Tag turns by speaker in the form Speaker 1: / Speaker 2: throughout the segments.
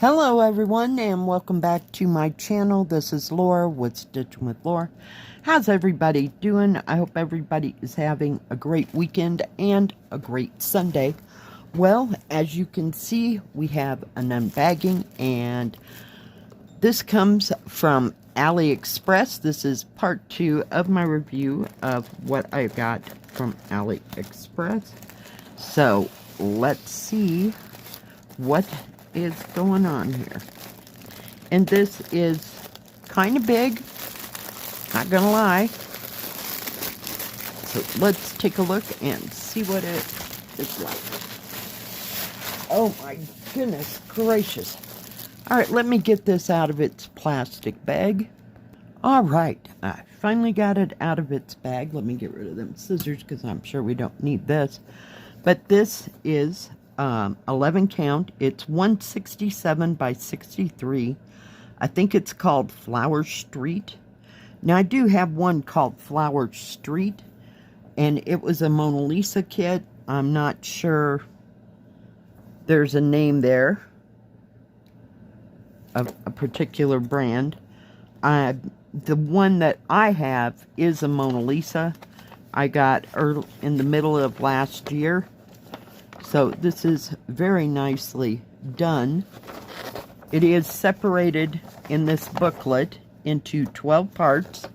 Speaker 1: Hello everyone and welcome back to my channel. This is Laura with Stitching with Laura. How's everybody doing? I hope everybody is having a great weekend and a great Sunday. Well, as you can see, we have an unbagging, and this comes from AliExpress. This is part 2 of my review of what I got from AliExpress. So let's see what is going on here. And this is kind of big, not gonna lie. So let's take a look and see what it is like. Oh my goodness gracious. Alright, let me get this out of its plastic bag. Alright, I finally got it out of its bag. Let me get rid of them scissors because I'm sure we don't need this. But this is 11 count. It's 167 by 63. I think it's called Flower Street. Now I do have one called Flower Street, and it was a Mona Lisa kit. I'm not sure there's a name there of a particular brand. The one that I have is a Mona Lisa. I got early in the middle of last year. So this is very nicely done. It is separated in this booklet into 12 parts,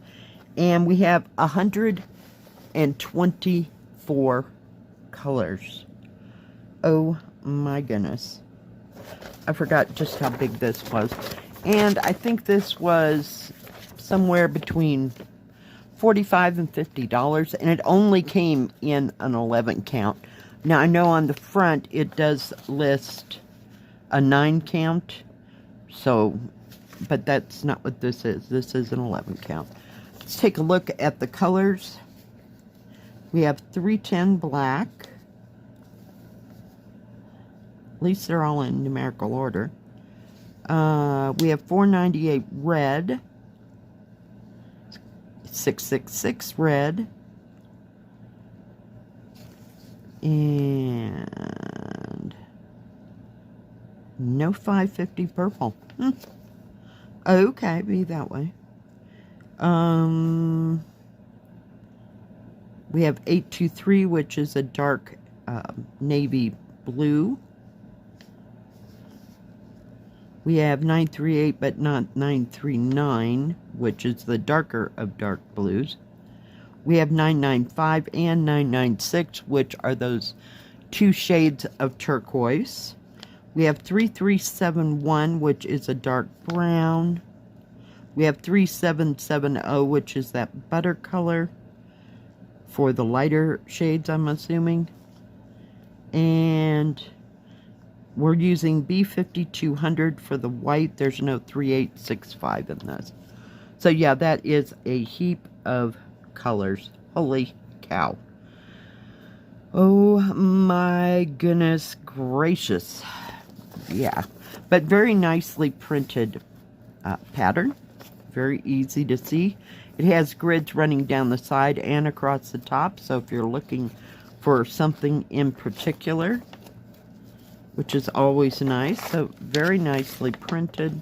Speaker 1: and we have 124 colors. Oh my goodness. I forgot just how big this was. And I think this was somewhere between $45 and $50, and it only came in an 11 count. Now, I know on the front it does list a 9 count, so, but that's not what this is. This is an 11 count. Let's take a look at the colors. We have 310 black. At least they're all in numerical order. We have 498 red. 666 red. And no 550 purple. Okay, be that way. We have 823, which is a dark navy blue. We have 938, but not 939, which is the darker of dark blues. We have 995 and 996, which are those two shades of turquoise. We have 3371, which is a dark brown. We have 3770, which is that butter color for the lighter shades, I'm assuming. And we're using B5200 for the white. There's no 3865 in this. So yeah, that is a heap of colors. Holy cow. Oh my goodness gracious. Yeah, but very nicely printed pattern. Very easy to see. It has grids running down the side and across the top, so if you're looking for something in particular, which is always nice. So very nicely printed.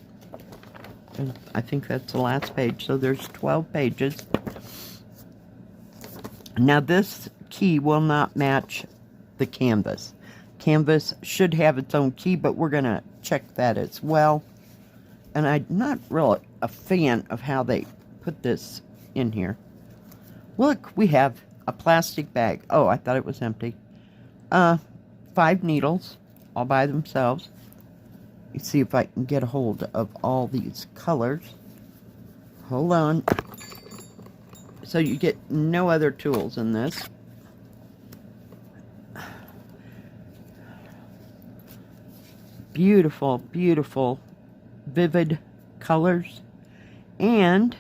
Speaker 1: And I think that's the last page. So there's 12 pages. Now this key will not match the canvas. Canvas should have its own key, but we're going to check that as well. And I'm not really a fan of how they put this in here. Look, we have a plastic bag. Oh, I thought it was empty. 5 needles all by themselves. Let's see if I can get a hold of all these colors. Hold on. So you get no other tools in this. Beautiful, beautiful, vivid colors. And,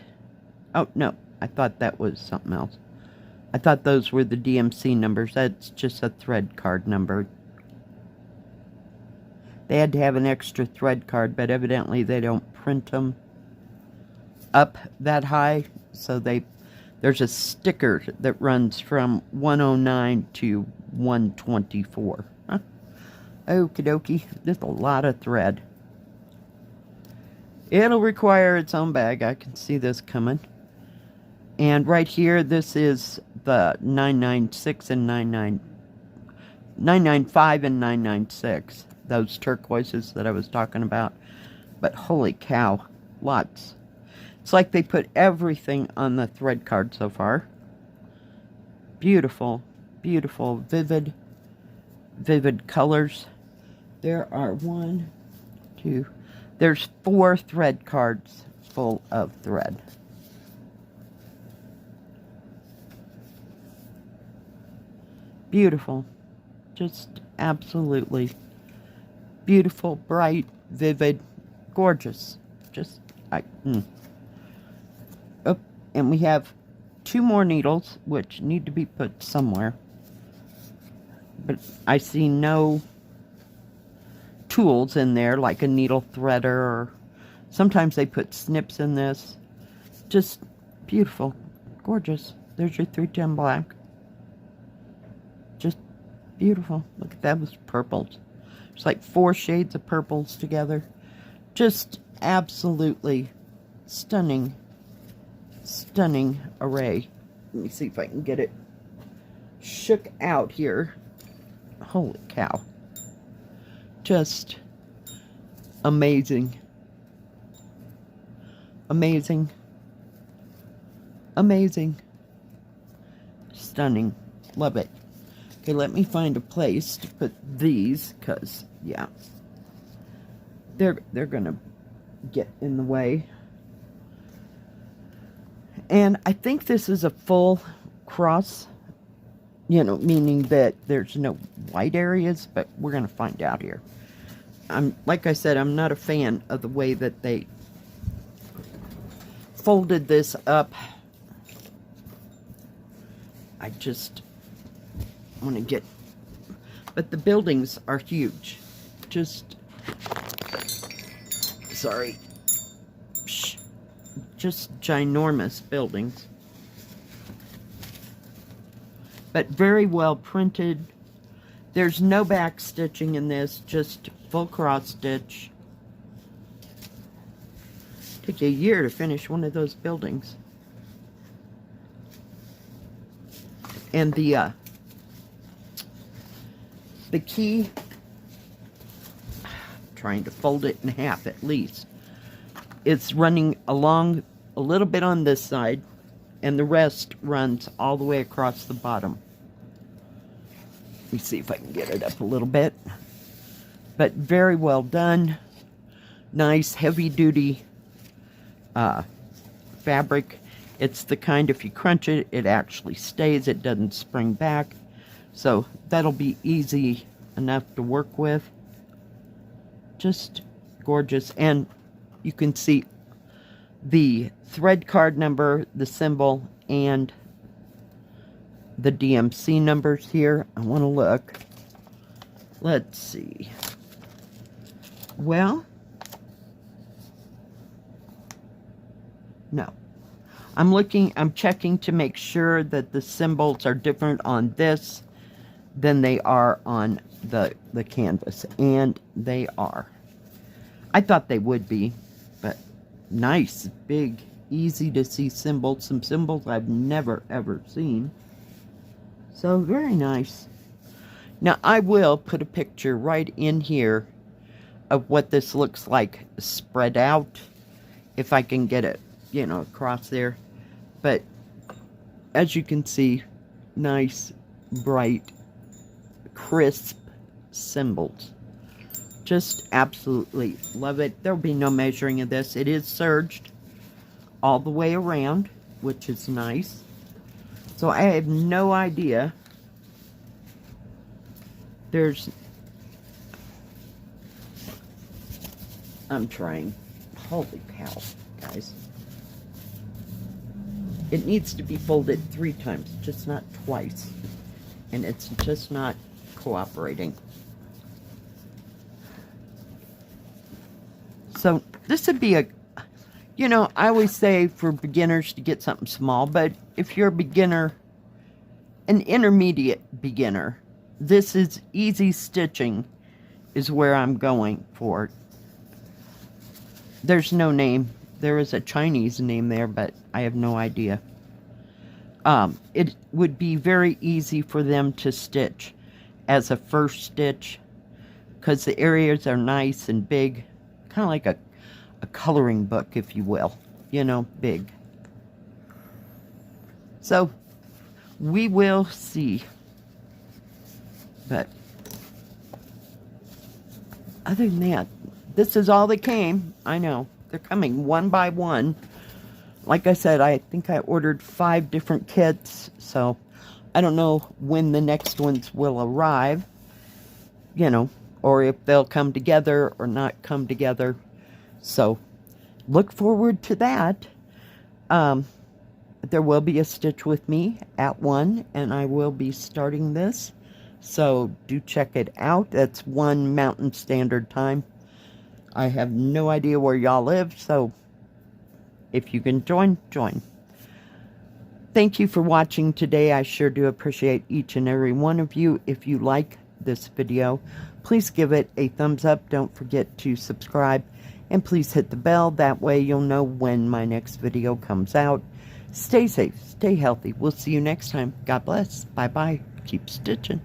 Speaker 1: oh no, I thought that was something else. I thought those were the DMC numbers. That's just a thread card number. They had to have an extra thread card, but evidently they don't print them up that high. So there's a sticker that runs from 109 to 124. Huh? Okie dokie. There's a lot of thread. It'll require its own bag. I can see this coming. And right here, this is the 996 and 995 and 996. Those turquoises that I was talking about. But holy cow, lots. It's like they put everything on the thread card so far. Beautiful, beautiful, vivid colors. There are there's 4 thread cards full of thread. Beautiful. Just absolutely beautiful, bright, vivid, gorgeous. Just, Oh, and we have 2 more needles, which need to be put somewhere. But I see no tools in there, like a needle threader, or sometimes they put snips in this. Just beautiful, gorgeous. There's your 310 black. Just beautiful. Look at that, those purples. It's like 4 shades of purples together. Just absolutely stunning, stunning array. Let me see if I can get it shook out here. Holy cow. Just amazing. Amazing. Amazing. Stunning. Love it. Okay, let me find a place to put these, because, yeah, they're gonna get in the way. And I think this is a full cross, you know, meaning that there's no white areas, but we're gonna find out here. Like I said, I'm not a fan of the way that they folded this up. I just want to get, but the buildings are huge. Just, sorry, just ginormous buildings. But very well printed. There's no back stitching in this, just full cross stitch. Took a year to finish one of those buildings. And the key, trying to fold it in half at least, it's running along a little bit on this side, and the rest runs all the way across the bottom. Let me see if I can get it up a little bit. But very well done. Nice heavy duty fabric. It's the kind, if you crunch it, it actually stays. It doesn't spring back. So that'll be easy enough to work with. Just gorgeous. And you can see the thread card number, the symbol, and the DMC numbers here. I want to look. Let's see. Well, no. I'm checking to make sure that the symbols are different on this than they are on the canvas. And they are. I thought they would be, but nice, big, easy to see symbols. Some symbols I've never, ever seen. So, very nice. Now, I will put a picture right in here of what this looks like spread out, if I can get it, you know, across there. But as you can see, nice, bright, crisp symbols. Just absolutely love it. There'll be no measuring of this. It is serged all the way around, which is nice. So I have no idea. I'm trying. Holy cow, guys. It needs to be folded 3 times, just not twice. And it's just not cooperating. So this would be you know, I always say for beginners to get something small, but if you're a beginner, an intermediate beginner, this is easy stitching is where I'm going for. There's no name. There is a Chinese name there, but I have no idea. It would be very easy for them to stitch as a first stitch because the areas are nice and big, kind of like a coloring book, if you will, you know, big. So we will see. But other than that, this is all that came. I know. They're coming one by one. Like I said, I think I ordered 5 different kits, so I don't know when the next ones will arrive, you know, or if they'll come together or not come together. So look forward to that. There will be a Stitch with Me at 1, and I will be starting this. So do check it out. That's 1 Mountain Standard Time. I have no idea where y'all live, so if you can join, join. Thank you for watching today. I sure do appreciate each and every one of you. If you like this video, please give it a thumbs up. Don't forget to subscribe, and please hit the bell. That way you'll know when my next video comes out. Stay safe, stay healthy. We'll see you next time. God bless. Bye-bye. Keep stitching.